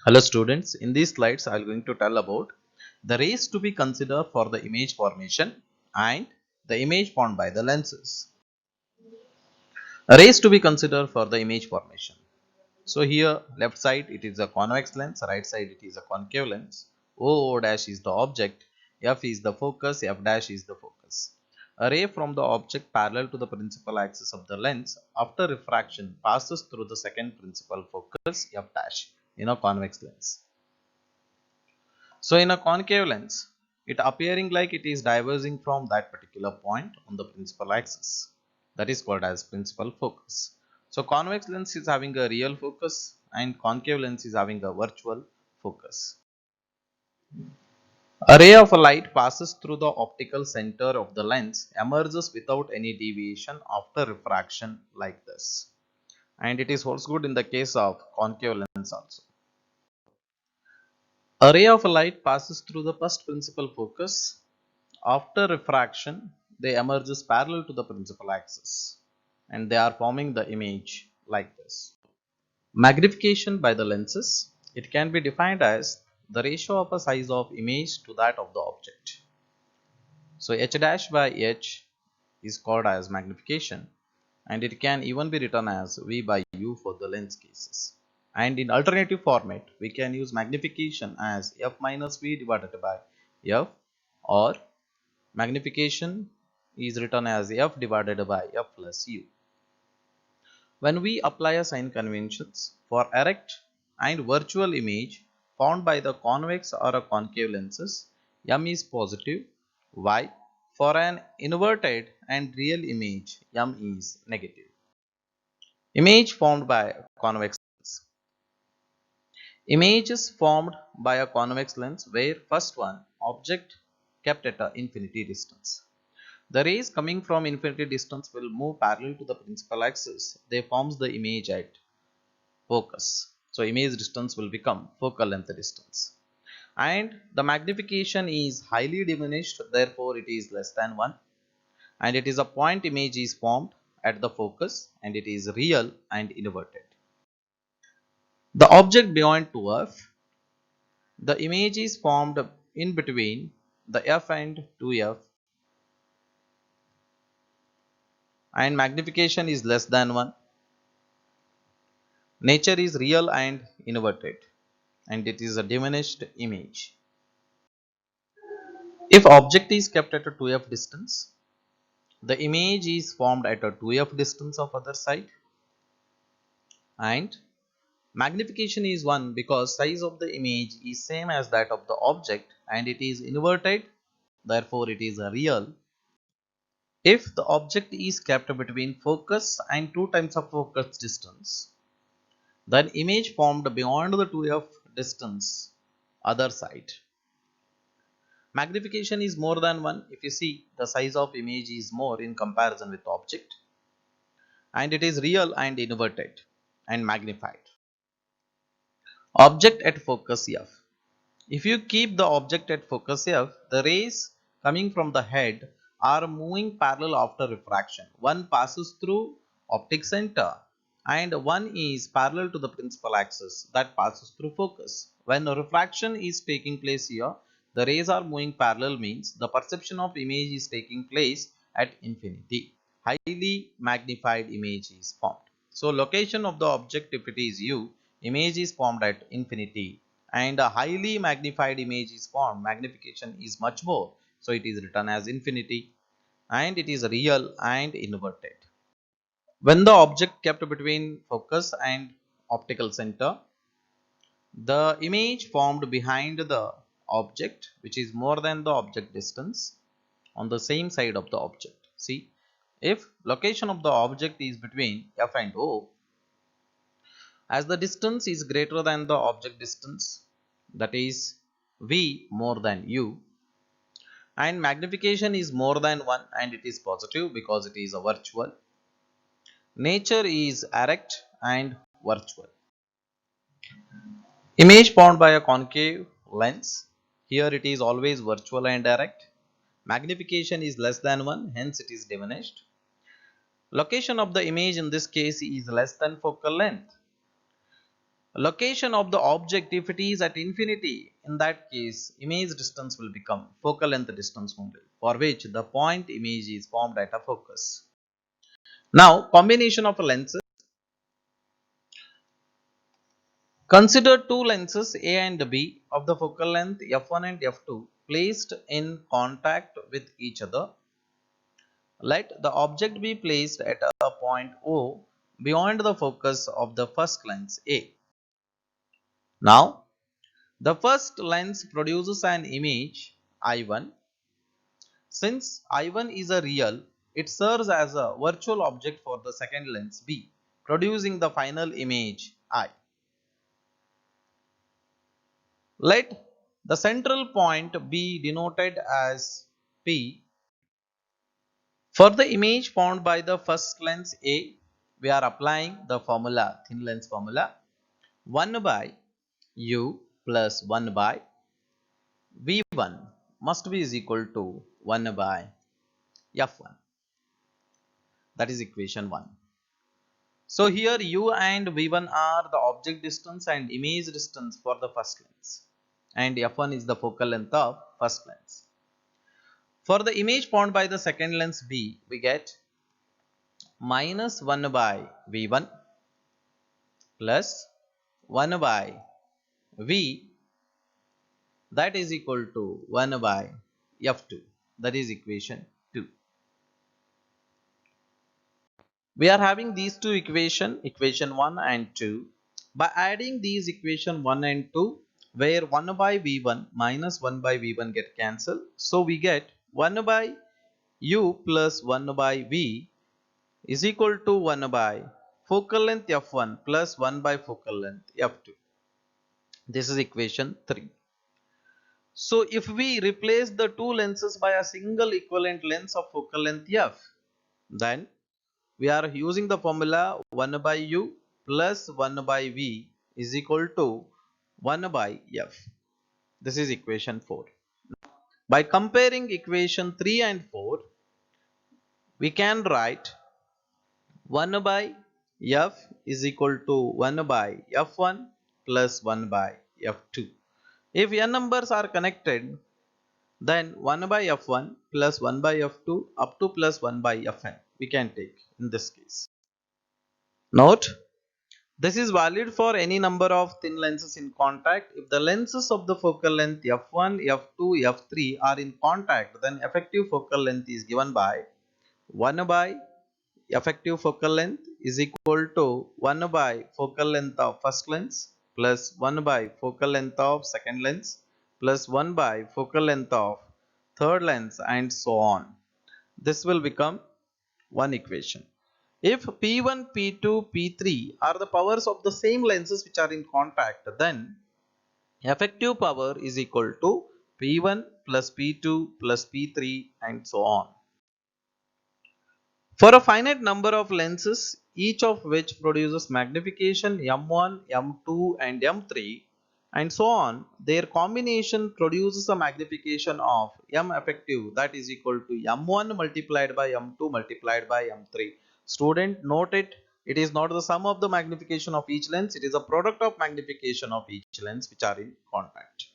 Hello students, in these slides I am going to tell about the rays to be considered for the image formation and the image formed by the lenses. Rays to be considered for the image formation. So here left side it is a convex lens, right side it is a concave lens. O dash is the object, F is the focus, F dash is the focus. A ray from the object parallel to the principal axis of the lens after refraction passes through the second principal focus F dash in a convex lens. So in a concave lens, it appearing like it is diverging from that particular point on the principal axis. That is called as principal focus. So convex lens is having a real focus and concave lens is having a virtual focus. A ray of light passes through the optical center of the lens, emerges without any deviation after refraction like this. And it is holds good in the case of concave lens also. A ray of light passes through the first principal focus. After refraction, they emerges parallel to the principal axis and they are forming the image like this. Magnification by the lenses. It can be defined as the ratio of a size of image to that of the object. So h dash by h is called as magnification and it can even be written as v by u for the lens cases. And in alternative format, we can use magnification as f minus v divided by f, or magnification is written as f divided by f plus u. When we apply a sign conventions for erect and virtual image formed by the convex or a concave lenses, m is positive, y for an inverted and real image, m is negative. Image formed by convex lens. Image is formed by a convex lens where first one object kept at a infinity distance. The rays coming from infinity distance will move parallel to the principal axis. They forms the image at focus. So image distance will become focal length distance. And the magnification is highly diminished, therefore it is less than 1. And it is a point image is formed at the focus and it is real and inverted. The object beyond 2f, the image is formed in between the f and 2f and magnification is less than 1. Nature is real and inverted and it is a diminished image. If object is kept at a 2f distance, the image is formed at a 2f distance of other side and magnification is 1 because size of the image is same as that of the object and it is inverted, therefore it is a real. If the object is kept between focus and 2 times of focus distance, then image formed beyond the 2f distance other side. Magnification is more than 1 if you see the size of image is more in comparison with object and it is real and inverted and magnified. Object at focus f. If you keep the object at focus f, the rays coming from the head are moving parallel after refraction. One passes through optic center and one is parallel to the principal axis that passes through focus. When refraction is taking place here, the rays are moving parallel means the perception of image is taking place at infinity. Highly magnified image is formed. So location of the object, if it is u, image is formed at infinity and a highly magnified image is formed. Magnification is much more, so it is written as infinity and it is real and inverted. When the object kept between focus and optical center, the image formed behind the object, which is more than the object distance, on the same side of the object. See, if location of the object is between f and o, as the distance is greater than the object distance, that is v more than u, and magnification is more than 1 and it is positive because it is a virtual. Nature is erect and virtual. Image formed by a concave lens. Here it is always virtual and erect. Magnification is less than 1, hence it is diminished. Location of the image in this case is less than focal length. Location of the object, if it is at infinity, in that case image distance will become focal length distance only, for which the point image is formed at a focus. Now combination of lenses. Consider two lenses A and B of the focal length f1 and f2 placed in contact with each other. Let the object be placed at a point O beyond the focus of the first lens A. Now, the first lens produces an image I1. Since I1 is a real, it serves as a virtual object for the second lens B, producing the final image I. Let the central point be denoted as P. For the image formed by the first lens A, we are applying the formula, thin lens formula, 1 by U plus 1 by V1 must be is equal to 1 by F1. That is equation 1. So here U and V1 are the object distance and image distance for the first lens, and F1 is the focal length of first lens. For the image formed by the second lens B, we get minus 1 by V1 plus 1 by V, that is equal to 1 by F2. That is equation 2. We are having these two equation 1 and 2. By adding these equation 1 and 2, where 1 by V1 minus 1 by V1 get cancelled. So we get 1 by U plus 1 by V is equal to 1 by focal length f1 plus 1 by focal length f2. This is equation 3. So if we replace the two lenses by a single equivalent lens of focal length f, then we are using the formula 1 by u plus 1 by v is equal to 1 by f. This is equation 4. By comparing equation 3 and 4, we can write 1 by f is equal to 1 by f1 plus 1 by f2. If n numbers are connected, then 1 by f1 plus 1 by f2 up to plus 1 by fn we can take in this case. Note, this is valid for any number of thin lenses in contact. If the lenses of the focal length f1, f2, f3 are in contact, then effective focal length is given by 1 by effective focal length is equal to 1 by focal length of first lens plus 1 by focal length of second lens plus 1 by focal length of third lens and so on. This will become one equation. If P1, P2, P3 are the powers of the same lenses which are in contact, then effective power is equal to P1 plus P2 plus P3 and so on. For a finite number of lenses, each of which produces magnification M1, M2 and M3 and so on, their combination produces a magnification of M effective, that is equal to M1 multiplied by M2 multiplied by M3. Student, note it, it is not the sum of the magnification of each lens, it is a product of magnification of each lens which are in contact.